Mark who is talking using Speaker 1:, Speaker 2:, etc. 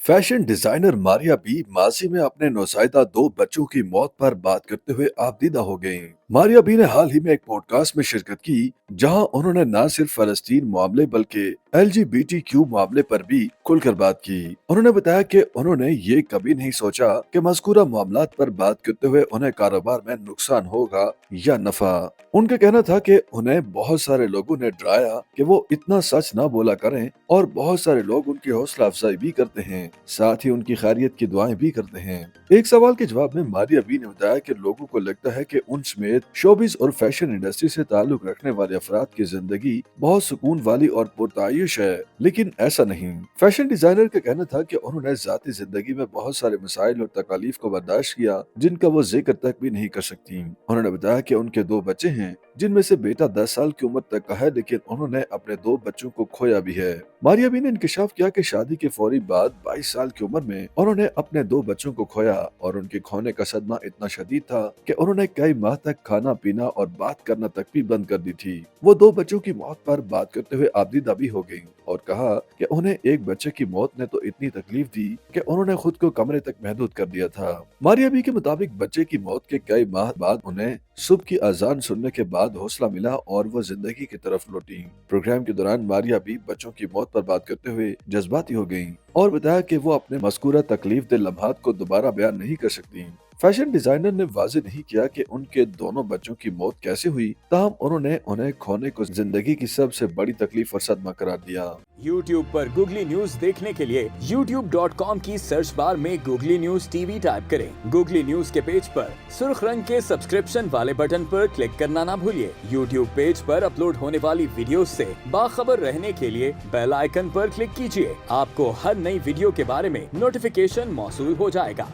Speaker 1: Fashion designer Maria B माजी में अपने नौसाइदा दो बच्चों की मौत पर बात करते हुए आपदीदा हो गईं। मारिया बी ने हाल ही में एक पॉडकास्ट में शिरकत की, जहां उन्होंने न सिर्फ फलस्तीन मामले बल्कि LGBTQ मामले पर भी खुलकर बात की। उन्होंने बताया कि उन्होंने ये कभी नहीं सोचा कि मज़कूरा मामलात पर बात करते हुए उन्हें कारोबार में नुकसान होगा या नफा। उनका कहना था कि उन्हें बहुत सारे लोगों ने डराया कि वो इतना सच ना बोला करें, और बहुत सारे लोग उनकी हौसला अफजाई भी करते हैं, साथ ही उनकी खैरियत की दुआएं भी करते हैं। एक सवाल के जवाब में मारिया बी ने बताया कि लोगों को लगता है कि उन समेत शोबिस और फैशन इंडस्ट्री से ताल्लुक रखने वाले अफराद की जिंदगी बहुत सुकून वाली और पुरतायुश है, लेकिन ऐसा नहीं। फैशन डिजाइनर का कहना था कि उन्होंने जाती जिंदगी में बहुत सारे मसाइल और तकालीफ को बर्दाश्त किया, जिनका वो जिक्र तक भी नहीं कर सकती। उन्होंने बताया कि उनके दो बच्चे हैं, जिनमें से बेटा 10 साल की उम्र तक का है, लेकिन उन्होंने अपने दो बच्चों को खोया भी है। मारिया बी ने इंकशाफ किया कि शादी के फौरी बाद 22 साल की उम्र में उन्होंने अपने दो बच्चों को खोया, और उनके खोने का सदमा इतना शदीद था कि उन्होंने कई माह तक खाना पीना और बात करना तक भी बंद कर दी थी। वो दो बच्चों की मौत पर बात करते हुए आपदीदा भी हो गयी और कहा कि उन्हें एक बच्चे की मौत ने तो इतनी तकलीफ दी कि उन्होंने खुद को कमरे तक महदूद कर दिया था। मारिया बी के मुताबिक बच्चे की मौत के कई माह बाद उन्हें सुबह की अजान सुनने के बाद हौसला मिला और वो जिंदगी की तरफ लौटी। प्रोग्राम के दौरान मारिया बी बच्चों की मौत पर बात करते हुए जज्बाती हो गईं और बताया कि वो अपने मज़कूरा तकलीफ दे लम्हात को दोबारा बयान नहीं कर सकती। फैशन डिजाइनर ने वाज़ेह नहीं किया कि उनके दोनों बच्चों की मौत कैसे हुई, ताहम उन्होंने उन्हें खोने को जिंदगी की सबसे बड़ी तकलीफ और सदमा करार दिया।
Speaker 2: YouTube पर गूगली न्यूज देखने के लिए youtube.com की सर्च बार में गूगली न्यूज टीवी टाइप करें। गूगली न्यूज के पेज पर सुर्ख रंग के सब्सक्रिप्शन वाले बटन पर क्लिक करना ना भूलिए। YouTube पेज पर अपलोड होने वाली वीडियोस से बाखबर रहने के लिए बेल आइकन पर क्लिक कीजिए। आपको हर नई वीडियो के बारे में नोटिफिकेशन मौसूल हो जाएगा।